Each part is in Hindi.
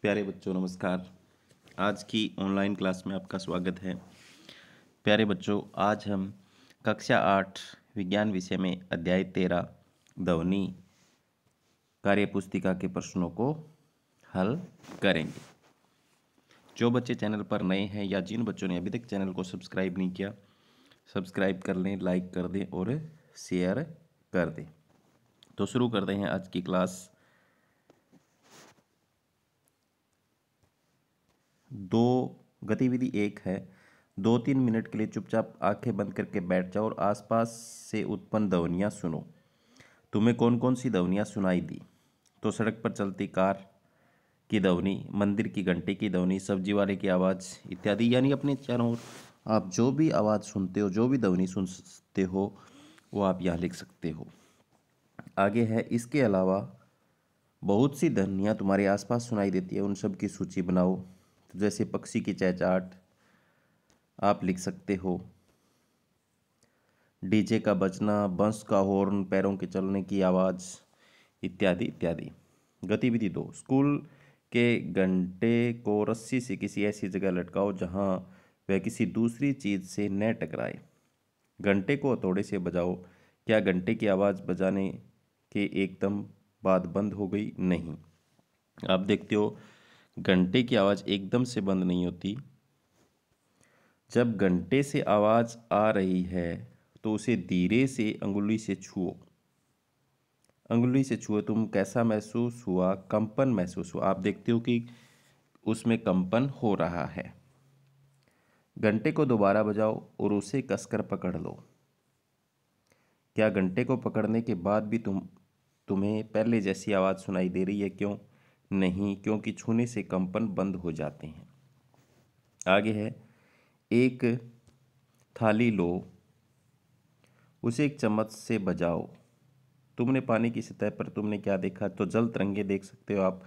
प्यारे बच्चों नमस्कार। आज की ऑनलाइन क्लास में आपका स्वागत है। प्यारे बच्चों, आज हम कक्षा 8 विज्ञान विषय में अध्याय 13 ध्वनि कार्यपुस्तिका के प्रश्नों को हल करेंगे। जो बच्चे चैनल पर नए हैं या जिन बच्चों ने अभी तक चैनल को सब्सक्राइब नहीं किया, सब्सक्राइब कर लें, लाइक कर दें और शेयर कर दें। तो शुरू करते हैं आज की क्लास। दो गतिविधि एक है, 2-3 मिनट के लिए चुपचाप आंखें बंद करके बैठ जाओ और आसपास से उत्पन्न ध्वनियाँ सुनो। तुम्हें कौन कौन सी ध्वनियाँ सुनाई दी? तो सड़क पर चलती कार की ध्वनि, मंदिर की घंटे की ध्वनि, सब्जी वाले की आवाज़ इत्यादि। यानी अपने चारों ओर आप जो भी आवाज़ सुनते हो, जो भी ध्वनि सुनते हो, वो आप यहाँ लिख सकते हो। आगे है, इसके अलावा बहुत सी ध्वनियाँ तुम्हारे आसपास सुनाई देती है, उन सब की सूची बनाओ। तो जैसे पक्षी की चहचहाट आप लिख सकते हो, डीजे का बजना, बस का हॉर्न, पैरों के चलने की आवाज़ इत्यादि इत्यादि। गतिविधि 2, स्कूल के घंटे को रस्सी से किसी ऐसी जगह लटकाओ जहां वह किसी दूसरी चीज़ से न टकराए। घंटे को हथौड़े से बजाओ। क्या घंटे की आवाज़ बजाने के एकदम बाद बंद हो गई? नहीं। आप देखते हो घंटे की आवाज़ एकदम से बंद नहीं होती। जब घंटे से आवाज़ आ रही है तो उसे धीरे से अंगुली से छुओ। अंगुली से छुओ, तुम कैसा महसूस हुआ? कंपन महसूस हुआ। आप देखते हो कि उसमें कंपन हो रहा है। घंटे को दोबारा बजाओ और उसे कसकर पकड़ लो। क्या घंटे को पकड़ने के बाद भी तुम्हें पहले जैसी आवाज़ सुनाई दे रही है? क्यों नहीं? क्योंकि छूने से कंपन बंद हो जाते हैं। आगे है, एक थाली लो, उसे एक चम्मच से बजाओ। तुमने पानी की सतह पर तुमने क्या देखा? तो जल तरंगे देख सकते हो आप।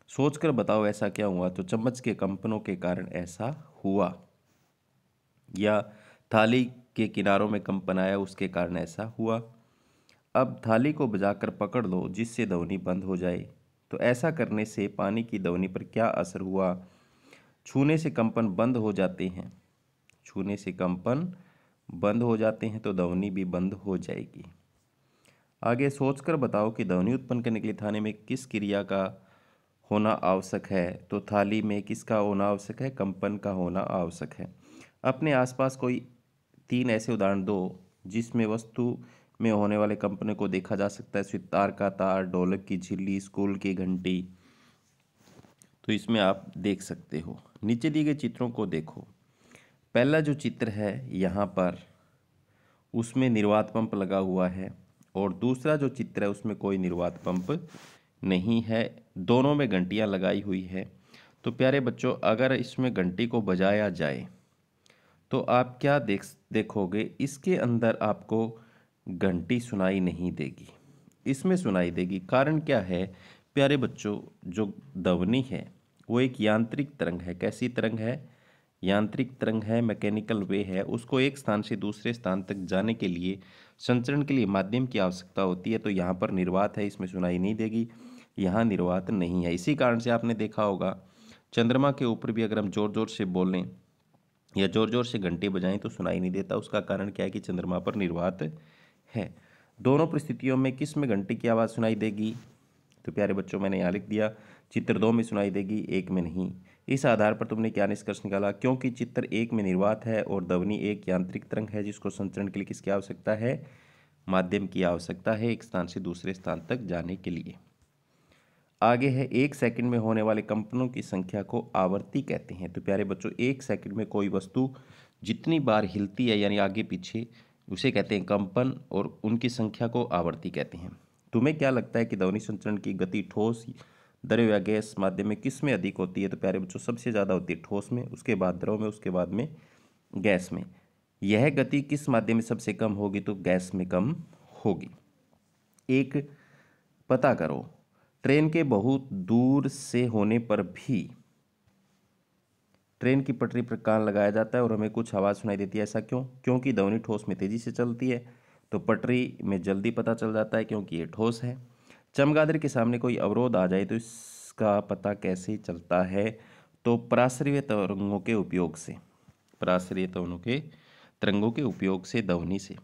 सोचकर बताओ ऐसा क्या हुआ? तो चम्मच के कंपनों के कारण ऐसा हुआ। या थाली के किनारों में कंपन आया, उसके कारण ऐसा हुआ। अब थाली को बजाकर पकड़ लो जिससे ध्वनि बंद हो जाए। तो ऐसा करने से पानी की ध्वनि पर क्या असर हुआ? छूने से कंपन बंद हो जाते हैं। छूने से कंपन बंद हो जाते हैं तो ध्वनि भी बंद हो जाएगी। आगे सोचकर बताओ कि ध्वनि उत्पन्न करने के लिए थाली में किस क्रिया का होना आवश्यक है? तो थाली में किसका होना आवश्यक है? कंपन का होना आवश्यक है। अपने आसपास कोई 3 ऐसे उदाहरण दो जिसमें वस्तु में होने वाले कंपन को देखा जा सकता है। सितार का तार, ढोलक की झिल्ली, स्कूल की घंटी। तो इसमें आप देख सकते हो। नीचे दिए गए चित्रों को देखो। पहला जो चित्र है यहाँ पर, उसमें निर्वात पंप लगा हुआ है और दूसरा जो चित्र है उसमें कोई निर्वात पंप नहीं है। दोनों में घंटियाँ लगाई हुई है। तो प्यारे बच्चों, अगर इसमें घंटी को बजाया जाए तो आप क्या देखोगे? इसके अंदर आपको घंटी सुनाई नहीं देगी, इसमें सुनाई देगी। कारण क्या है प्यारे बच्चों? जो ध्वनि है वो एक यांत्रिक तरंग है। कैसी तरंग है? यांत्रिक तरंग है, मैकेनिकल वे है। उसको एक स्थान से दूसरे स्थान तक जाने के लिए, संचरण के लिए माध्यम की आवश्यकता होती है। तो यहाँ पर निर्वात है, इसमें सुनाई नहीं देगी। यहाँ निर्वात नहीं है। इसी कारण से आपने देखा होगा चंद्रमा के ऊपर भी अगर हम जोर जोर से बोलें या जोर जोर से घंटी बजाएं तो सुनाई नहीं देता। उसका कारण क्या है कि चंद्रमा पर निर्वात है। दोनों परिस्थितियों में किस में घंटी की आवाज़ सुनाई देगी? तो प्यारे बच्चों, मैंने यहाँ लिख दिया, चित्र 2 में सुनाई देगी, 1 में नहीं। इस आधार पर तुमने क्या निष्कर्ष निकाला? क्योंकि चित्र 1 में निर्वात है और ध्वनि एक यांत्रिक तरंग है जिसको संचरण के लिए किसकी आवश्यकता है? माध्यम की आवश्यकता है एक स्थान से दूसरे स्थान तक जाने के लिए। आगे है, 1 सेकंड में होने वाले कंपनों की संख्या को आवर्ती कहते हैं। तो प्यारे बच्चों, 1 सेकंड में कोई वस्तु जितनी बार हिलती है यानी आगे पीछे, उसे कहते हैं कंपन और उनकी संख्या को आवर्ती कहते हैं। तुम्हें क्या लगता है कि ध्वनि संचरण की गति ठोस, द्रव या गैस माध्यम में किस में अधिक होती है? तो प्यारे बच्चों, सबसे ज़्यादा होती है ठोस में, उसके बाद द्रव में, उसके बाद में गैस में। यह गति किस माध्यम में सबसे कम होगी? तो गैस में कम होगी। एक पता करो, ट्रेन के बहुत दूर से होने पर भी ट्रेन की पटरी पर कान लगाया जाता है और हमें कुछ आवाज़ सुनाई देती है। ऐसा क्यों? क्योंकि ध्वनि ठोस में तेजी से चलती है तो पटरी में जल्दी पता चल जाता है क्योंकि ये ठोस है। चमगादड़ के सामने कोई अवरोध आ जाए तो का पता कैसे चलता है? तो पराश्रयी तरंगों के उपयोग से, पराश्रयी तरंगों के उपयोग से, ध्वनि से।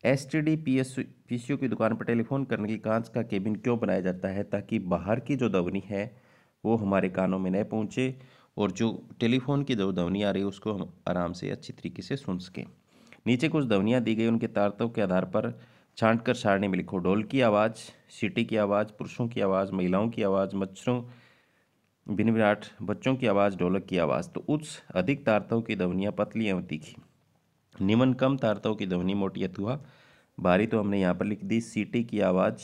एसटीडी पीसीओ की दुकान पर टेलीफोन करने की कांच का केबिन क्यों बनाया जाता है? ताकि बाहर की जो ध्वनि है वो हमारे कानों में न पहुंचे और जो टेलीफोन की जो ध्वनि आ रही है उसको हम आराम से अच्छी तरीके से सुन सकें। नीचे कुछ ध्वनियाँ दी गई, उनके तारतों के आधार पर छांटकर सारणी में लिखो। ढोल की आवाज़, सीटी की आवाज़, पुरुषों की आवाज़, महिलाओं की आवाज़, मच्छरों, भिनभिनाहट, बच्चों की आवाज़, ढोलक की आवाज़। तो उच्च अधिक तारतों की ध्वनियाँ पतली एवं तीखी, निम्न कम तारतों की ध्वनि मोटी अथवा भारी। तो हमने यहाँ पर लिख दी सीटी की आवाज़,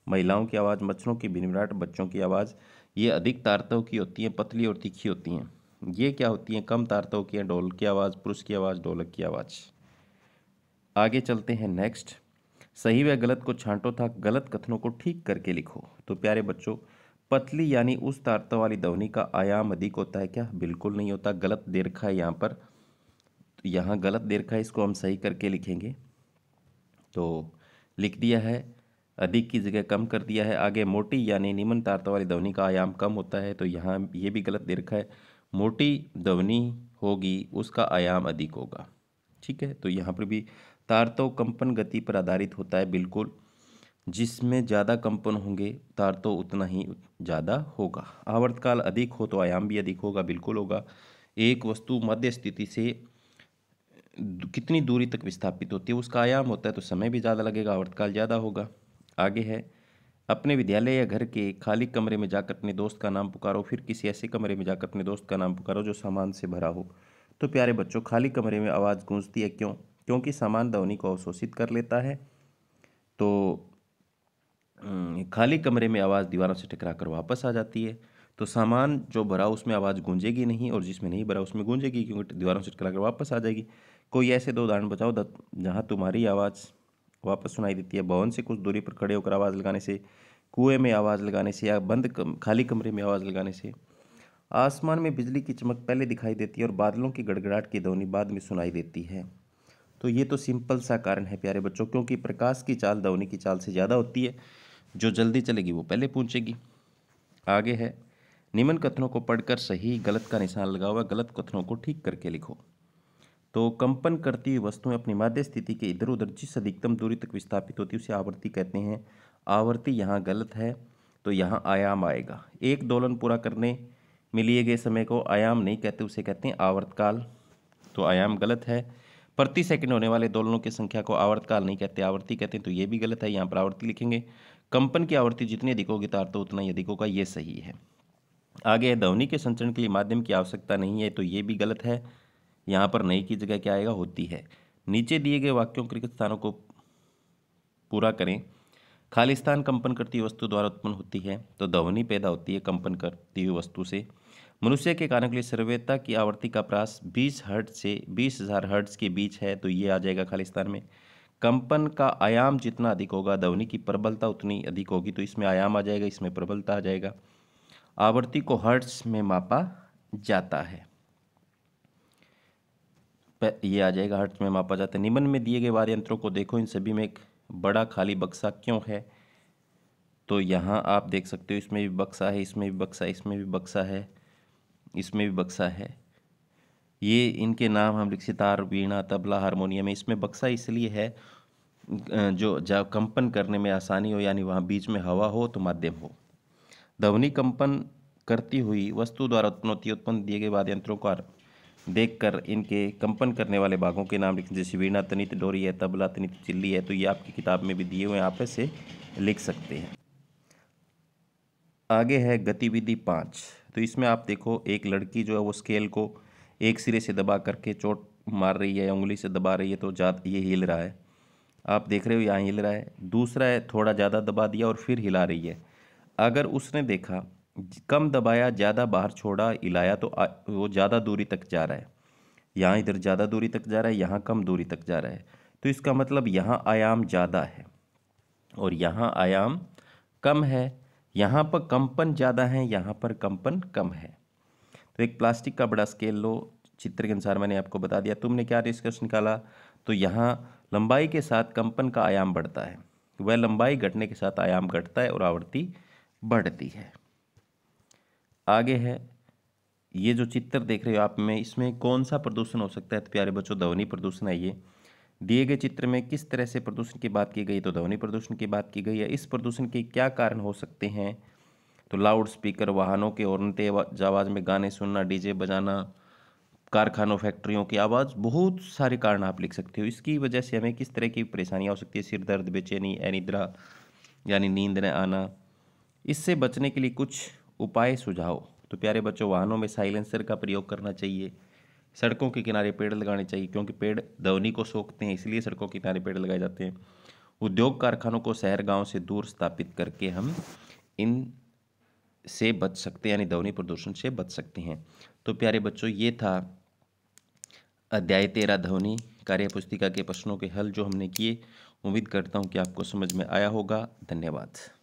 महिलाओं की आवाज़, मच्छरों की भिनभिनाहट, बच्चों की आवाज़। ये अधिक तारतों की होती हैं, पतली और तीखी होती हैं। ये क्या होती हैं? कम तारतों की हैं, ढोल की आवाज़, पुरुष की आवाज़, ढोलक की आवाज़। आगे चलते हैं नेक्स्ट। सही व गलत को छांटो था गलत कथनों को ठीक करके लिखो। तो प्यारे बच्चों, पतली यानी उस तारतों वाली ध्वनि का आयाम अधिक होता है क्या? बिल्कुल नहीं होता, गलत दे रखा है यहाँ पर। तो यहाँ गलत दे रखा है, इसको हम सही करके लिखेंगे। तो लिख दिया है, अधिक की जगह कम कर दिया है। आगे मोटी यानी निम्न तारतों वाली ध्वनि का आयाम कम होता है, तो यहाँ ये भी गलत दे रखा है। मोटी ध्वनि होगी उसका आयाम अधिक होगा। ठीक है, तो यहाँ पर भी तारतों कंपन गति पर आधारित होता है, बिल्कुल। जिसमें ज़्यादा कंपन होंगे तारतों उतना ही ज़्यादा होगा। आवर्तकाल अधिक हो तो आयाम भी अधिक होगा, बिल्कुल होगा। एक वस्तु मध्य स्थिति से कितनी दूरी तक विस्थापित होती है उसका आयाम होता है, तो समय भी ज़्यादा लगेगा, आवर्तकाल ज़्यादा होगा। आगे है, अपने विद्यालय या घर के खाली कमरे में जाकर अपने दोस्त का नाम पुकारो, फिर किसी ऐसे कमरे में जाकर अपने दोस्त का नाम पुकारो जो सामान से भरा हो। तो प्यारे बच्चों, खाली कमरे में आवाज़ गूंजती है, क्यों? क्योंकि सामान ध्वनि को अवशोषित कर लेता है। तो खाली कमरे में आवाज़ दीवारों से टकराकर वापस आ जाती है। तो सामान जो भरा उसमें आवाज़ गूंजेगी नहीं, और जिसमें नहीं भरा उसमें गूंजेगी, क्योंकि दीवारों से टकराकर वापस आ जाएगी। कोई ऐसे दो उदाहरण बताओ जहाँ तुम्हारी आवाज़ वापस सुनाई देती है। भवन से कुछ दूरी पर खड़े होकर आवाज़ लगाने से, कुएं में आवाज़ लगाने से, या खाली कमरे में आवाज़ लगाने से। आसमान में बिजली की चमक पहले दिखाई देती है और बादलों की गड़गड़ाहट की ध्वनि बाद में सुनाई देती है। तो ये तो सिंपल सा कारण है प्यारे बच्चों, क्योंकि प्रकाश की चाल ध्वनि की चाल से ज़्यादा होती है। जो जल्दी चलेगी वो पहले पहुंचेगी। आगे है, निम्न कथनों को पढ़कर सही गलत का निशान लगा हुआ, गलत कथनों को ठीक करके लिखो। तो कंपन करती हुई वस्तुएं अपनी माध्य स्थिति के इधर उधर जिस अधिकतम दूरी तक विस्थापित होती है उसे आवर्ती कहते हैं। आवर्ती यहाँ गलत है, तो यहाँ आयाम आएगा। एक दोलन पूरा करने में लिए गए समय को आयाम नहीं कहते, उसे कहते हैं आवर्तकाल। तो आयाम गलत है। प्रति सेकंड होने वाले दोलनों की संख्या को आवर्तकाल नहीं कहते, आवर्ती कहते हैं, तो ये भी गलत है, यहाँ पर आवर्ती लिखेंगे। कंपन की आवृत्ति जितनी अधिक होगी तार उतना ही अधिक होगा, ये सही है। आगे है, ध्वनि के संचरण के लिए माध्यम की आवश्यकता नहीं है, तो ये भी गलत है। यहाँ पर नहीं की जगह क्या आएगा? होती है। नीचे दिए गए वाक्यों के रिक्त स्थानों को पूरा करें। खाली स्थान कंपन करती वस्तु द्वारा उत्पन्न होती है, तो ध्वनि पैदा होती है कंपन करती हुई वस्तु से। मनुष्य के कानों के लिए सर्वव्यापी की आवृत्ति का प्रास 20 हर्ट्ज से 20,000 हर्ट्ज के बीच है, तो ये आ जाएगा खाली स्थान में। कंपन का आयाम जितना अधिक होगा ध्वनि की प्रबलता उतनी अधिक होगी, तो इसमें आयाम आ जाएगा, इसमें प्रबलता आ जाएगा। आवृत्ति को हर्ट्ज में मापा जाता है, ये आ जाएगा, हर्ट्ज में मापा जाता है। निम्न में दिए गए वाद्य यंत्रों को देखो, इन सभी में एक बड़ा खाली बक्सा क्यों है? तो यहाँ आप देख सकते हो, इसमें भी बक्सा है, इसमें भी बक्सा है, इसमें भी बक्सा है, इसमें भी बक्सा है। ये इनके नाम हम लिख, सितार, वीणा, तबला, हारमोनियम। इसमें बक्सा इसलिए है जो जब कंपन करने में आसानी हो, यानी वहाँ बीच में हवा हो तो माध्यम हो। ध्वनि कंपन करती हुई वस्तु द्वारा उत्पन्न होती है। उत्पन्न दिए गए वाद्य यंत्रों को देखकर इनके कंपन करने वाले भागों के नाम लिखें, जैसे वीणा तनित डोरी है, तबला तनित चिल्ली है। तो ये आपकी किताब में भी दिए हुए हैं, आप ऐसे लिख सकते हैं। आगे है गतिविधि 5। तो इसमें आप देखो, एक लड़की जो है वो स्केल को एक सिरे से दबा करके चोट मार रही है, उंगली से दबा रही है, तो ये हिल रहा है। आप देख रहे हो यहाँ हिल रहा है। दूसरा है, थोड़ा ज़्यादा दबा दिया और फिर हिला रही है। अगर उसने देखा कम दबाया, ज़्यादा बाहर छोड़ा, हिलाया, तो वो ज़्यादा दूरी तक जा रहा है। यहाँ इधर ज़्यादा दूरी तक जा रहा है, यहाँ कम दूरी तक जा रहा है। तो इसका मतलब यहाँ आयाम ज़्यादा है और यहाँ आयाम कम है। यहाँ पर कंपन ज़्यादा है, यहाँ पर कंपन कम है। तो एक प्लास्टिक का बड़ा स्केल लो, चित्र के अनुसार मैंने आपको बता दिया। तुमने क्या निष्कर्ष निकाला? तो यहाँ लंबाई के साथ कंपन का आयाम बढ़ता है, वह लंबाई घटने के साथ आयाम घटता है और आवृत्ति बढ़ती है। आगे है, ये जो चित्र देख रहे हो आप में, इसमें कौन सा प्रदूषण हो सकता है? तो प्यारे बच्चों, ध्वनि प्रदूषण है ये। दिए गए चित्र में किस तरह से प्रदूषण की बात की गई? तो ध्वनि प्रदूषण की बात की गई है। इस प्रदूषण के क्या कारण हो सकते हैं? तो लाउड स्पीकर, वाहनों के हॉर्न, तेज आवाज़ में गाने सुनना, डीजे बजाना, कारखानों, फैक्ट्रियों की आवाज़, बहुत सारे कारण आप लिख सकते हो। इसकी वजह से हमें किस तरह की परेशानियाँ हो सकती है? सिर दर्द, बेचैनी, अनिद्रा यानी नींद न आना। इससे बचने के लिए कुछ उपाय सुझाव। तो प्यारे बच्चों, वाहनों में साइलेंसर का प्रयोग करना चाहिए। सड़कों के किनारे पेड़ लगाने चाहिए, क्योंकि पेड़ ध्वनि को सोखते हैं, इसलिए सड़कों के किनारे पेड़ लगाए जाते हैं। उद्योग कारखानों को शहर गांव से दूर स्थापित करके हम इन से बच सकते हैं, यानी ध्वनि प्रदूषण से बच सकते हैं। तो प्यारे बच्चों, ये था अध्याय 13 ध्वनि कार्य पुस्तिका के प्रश्नों के हल जो हमने किए। उम्मीद करता हूँ कि आपको समझ में आया होगा। धन्यवाद।